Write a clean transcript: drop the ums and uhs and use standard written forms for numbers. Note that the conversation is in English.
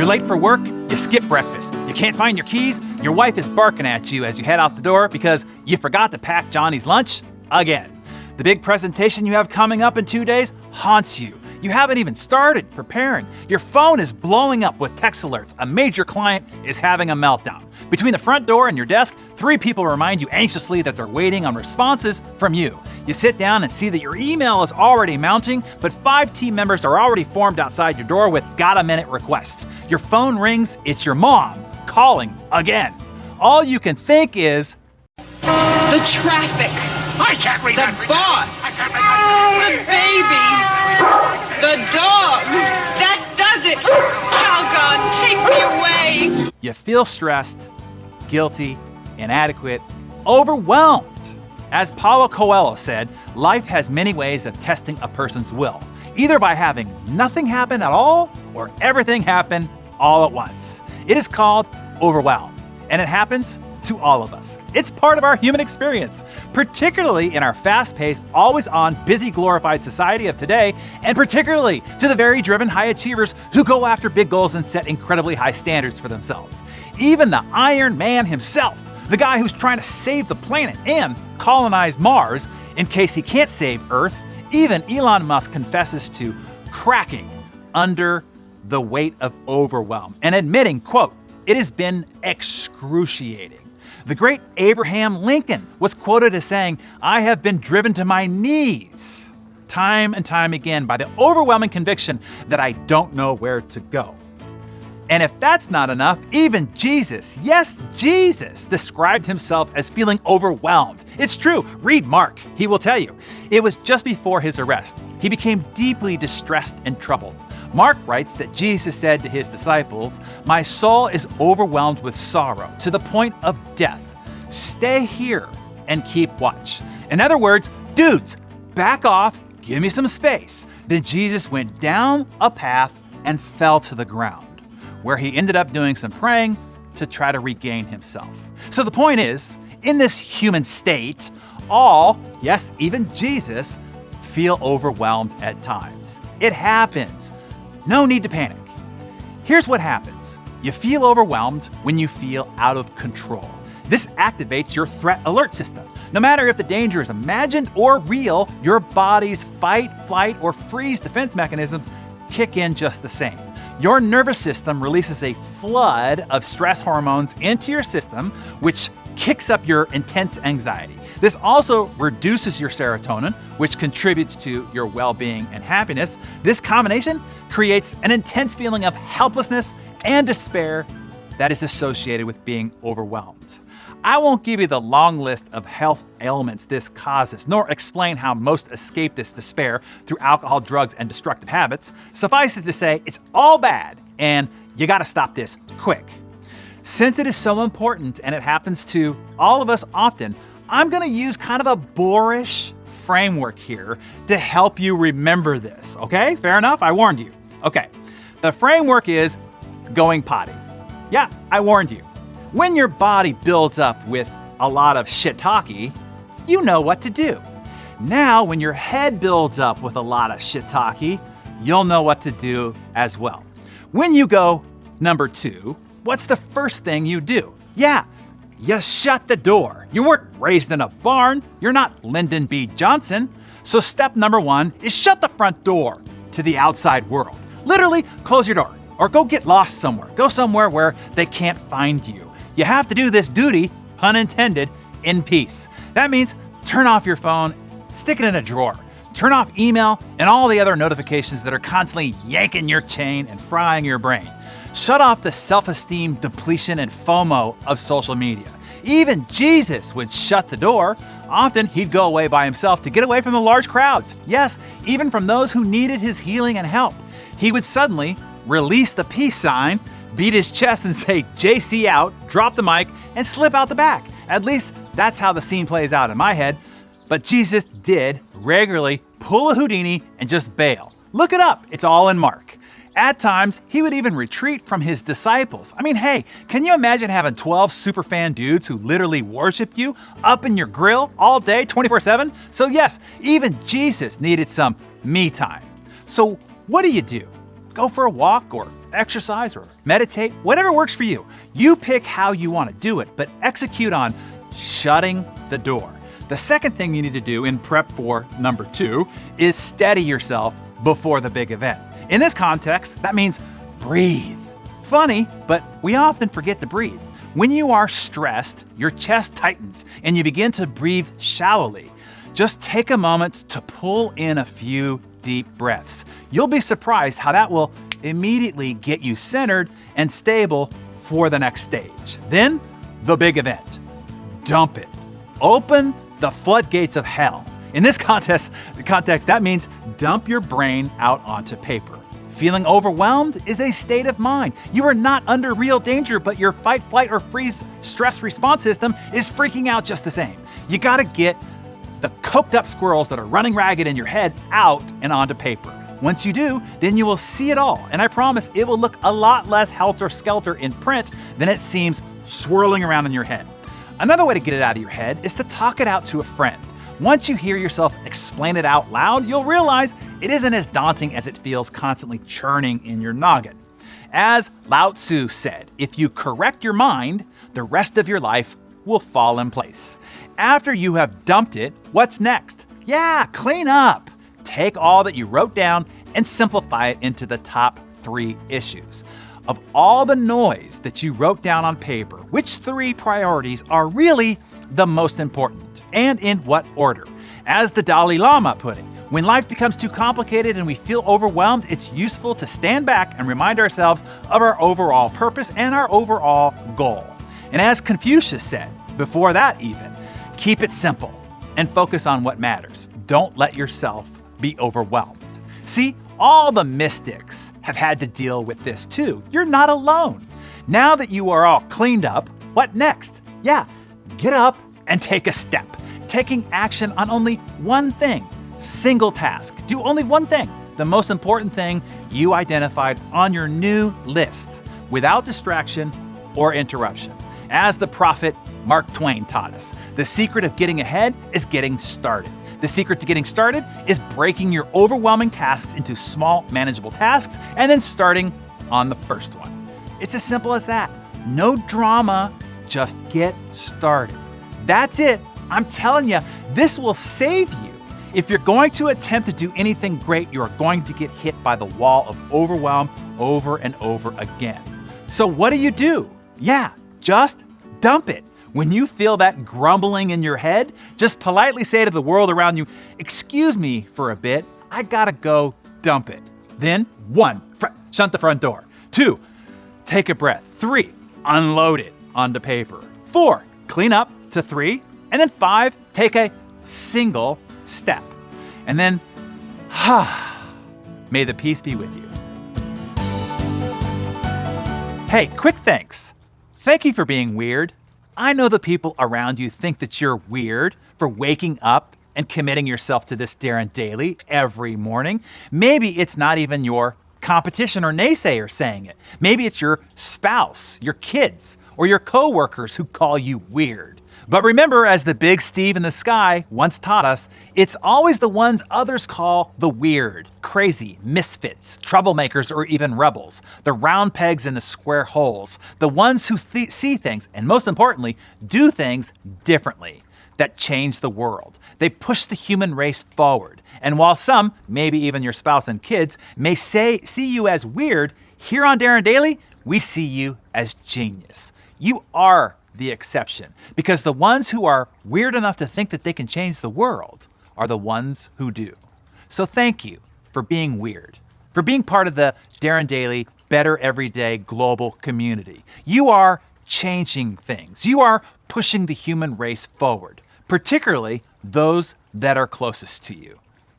You're late for work, you skip breakfast. You can't find your keys, your wife is barking at you as you head out the door because you forgot to pack Johnny's lunch again. The big presentation you have coming up in 2 days haunts you. You haven't even started preparing. Your phone is blowing up with text alerts. A major client is having a meltdown. Between the front door and your desk, 3 people remind you anxiously that they're waiting on responses from you. You sit down and see that your email is already mounting, but 5 team members are already formed outside your door with got-a-minute requests. Your phone rings, it's your mom calling again. All you can think is, the traffic. I can't read that. The boss. The baby. The dog. That does it. Oh, God, take me away. You feel stressed, guilty, inadequate, overwhelmed. As Paulo Coelho said, life has many ways of testing a person's will, either by having nothing happen at all or everything happen all at once. It is called overwhelm, and it happens to all of us. It's part of our human experience, particularly in our fast-paced, always-on, busy, glorified society of today, and particularly to the very driven high achievers who go after big goals and set incredibly high standards for themselves. Even the Iron Man himself, the guy who's trying to save the planet and colonize Mars in case he can't save Earth, even Elon Musk confesses to cracking under the weight of overwhelm and admitting, quote, "It has been excruciating." The great Abraham Lincoln was quoted as saying, "I have been driven to my knees time and time again by the overwhelming conviction that I don't know where to go." And if that's not enough, even Jesus, yes, Jesus, described himself as feeling overwhelmed. It's true, read Mark, he will tell you. It was just before his arrest. He became deeply distressed and troubled. Mark writes that Jesus said to his disciples, "My soul is overwhelmed with sorrow to the point of death. Stay here and keep watch." In other words, dudes, back off, give me some space. Then Jesus went down a path and fell to the ground, where he ended up doing some praying to try to regain himself. So the point is, in this human state, all, yes, even Jesus, feel overwhelmed at times. It happens. No need to panic. Here's what happens. You feel overwhelmed when you feel out of control. This activates your threat alert system. No matter if the danger is imagined or real, your body's fight, flight, or freeze defense mechanisms kick in just the same. Your nervous system releases a flood of stress hormones into your system, which kicks up your intense anxiety. This also reduces your serotonin, which contributes to your well-being and happiness. This combination creates an intense feeling of helplessness and despair that is associated with being overwhelmed. I won't give you the long list of health ailments this causes, nor explain how most escape this despair through alcohol, drugs, and destructive habits. Suffice it to say, it's all bad, and you gotta stop this quick. Since it is so important, and it happens to all of us often, I'm gonna use kind of a boorish framework here to help you remember this, okay? Fair enough? I warned you. Okay, the framework is going potty. Yeah, I warned you. When your body builds up with a lot of shiitake, you know what to do. Now, when your head builds up with a lot of shiitake, you'll know what to do as well. When you go number 2, what's the first thing you do? Yeah, you shut the door. You weren't raised in a barn. You're not Lyndon B. Johnson. So step number 1 is shut the front door to the outside world. Literally, close your door or go get lost somewhere. Go somewhere where they can't find you. You have to do this duty, pun intended, in peace. That means turn off your phone, stick it in a drawer. Turn off email and all the other notifications that are constantly yanking your chain and frying your brain. Shut off the self-esteem depletion and FOMO of social media. Even Jesus would shut the door. Often he'd go away by himself to get away from the large crowds. Yes, even from those who needed his healing and help. He would suddenly release the peace sign, beat his chest and say JC out, drop the mic, and slip out the back. At least that's how the scene plays out in my head. But Jesus did regularly pull a Houdini and just bail. Look it up, it's all in Mark. At times, he would even retreat from his disciples. I mean, hey, can you imagine having 12 superfan dudes who literally worship you up in your grill all day, 24/7? So yes, even Jesus needed some me time. So what do? Go for a walk or exercise or meditate, whatever works for you. You pick how you want to do it, but execute on shutting the door. The second thing you need to do in prep for number 2 is steady yourself before the big event. In this context, that means breathe. Funny, but we often forget to breathe. When you are stressed, your chest tightens and you begin to breathe shallowly. Just take a moment to pull in a few deep breaths. You'll be surprised how that will immediately get you centered and stable for the next stage. Then, the big event. Dump it. Open the floodgates of hell. In this context, that means dump your brain out onto paper. Feeling overwhelmed is a state of mind. You are not under real danger, but your fight, flight, or freeze stress response system is freaking out just the same. You gotta get the coked up squirrels that are running ragged in your head out and onto paper. Once you do, then you will see it all, and I promise it will look a lot less helter-skelter in print than it seems swirling around in your head. Another way to get it out of your head is to talk it out to a friend. Once you hear yourself explain it out loud, you'll realize it isn't as daunting as it feels constantly churning in your noggin. As Lao Tzu said, if you correct your mind, the rest of your life will fall in place. After you have dumped it, what's next? Yeah, clean up. Take all that you wrote down and simplify it into the top 3 issues. Of all the noise that you wrote down on paper, which 3 priorities are really the most important, and in what order? As the Dalai Lama put it, when life becomes too complicated and we feel overwhelmed, it's useful to stand back and remind ourselves of our overall purpose and our overall goal. And as Confucius said, before that even, keep it simple and focus on what matters. Don't let yourself be overwhelmed. See, all the mystics have had to deal with this too. You're not alone. Now that you are all cleaned up, what next? Yeah, get up and take a step. Taking action on only one thing, single task. Do only one thing, the most important thing you identified on your new list, without distraction or interruption. As the prophet Mark Twain taught us, the secret of getting ahead is getting started. The secret to getting started is breaking your overwhelming tasks into small, manageable tasks and then starting on the first one. It's as simple as that. No drama, just get started. That's it. I'm telling you, this will save you. If you're going to attempt to do anything great, you're going to get hit by the wall of overwhelm over and over again. So what do? Yeah, just dump it. When you feel that grumbling in your head, just politely say to the world around you, "Excuse me for a bit, I gotta go dump it." Then 1, shut the front door. 2, take a breath. 3, unload it onto paper. 4, clean up to 3. And then 5, take a single step. And then, may the peace be with you. Hey, quick thanks. Thank you for being weird. I know the people around you think that you're weird for waking up and committing yourself to this Darren Daily every morning. Maybe it's not even your competition or naysayer saying it. Maybe it's your spouse, your kids, or your coworkers who call you weird. But remember, as the big Steve in the sky once taught us, it's always the ones others call the weird, crazy, misfits, troublemakers, or even rebels, the round pegs in the square holes, the ones who see things, and most importantly, do things differently, that change the world. They push the human race forward. And while some, maybe even your spouse and kids, may see you as weird, here on Darren Daily, we see you as genius. You are the exception, because the ones who are weird enough to think that they can change the world are the ones who do. So thank you for being weird, for being part of the Darren Daily Better Everyday global community. You are changing things. You are pushing the human race forward, particularly those that are closest to you.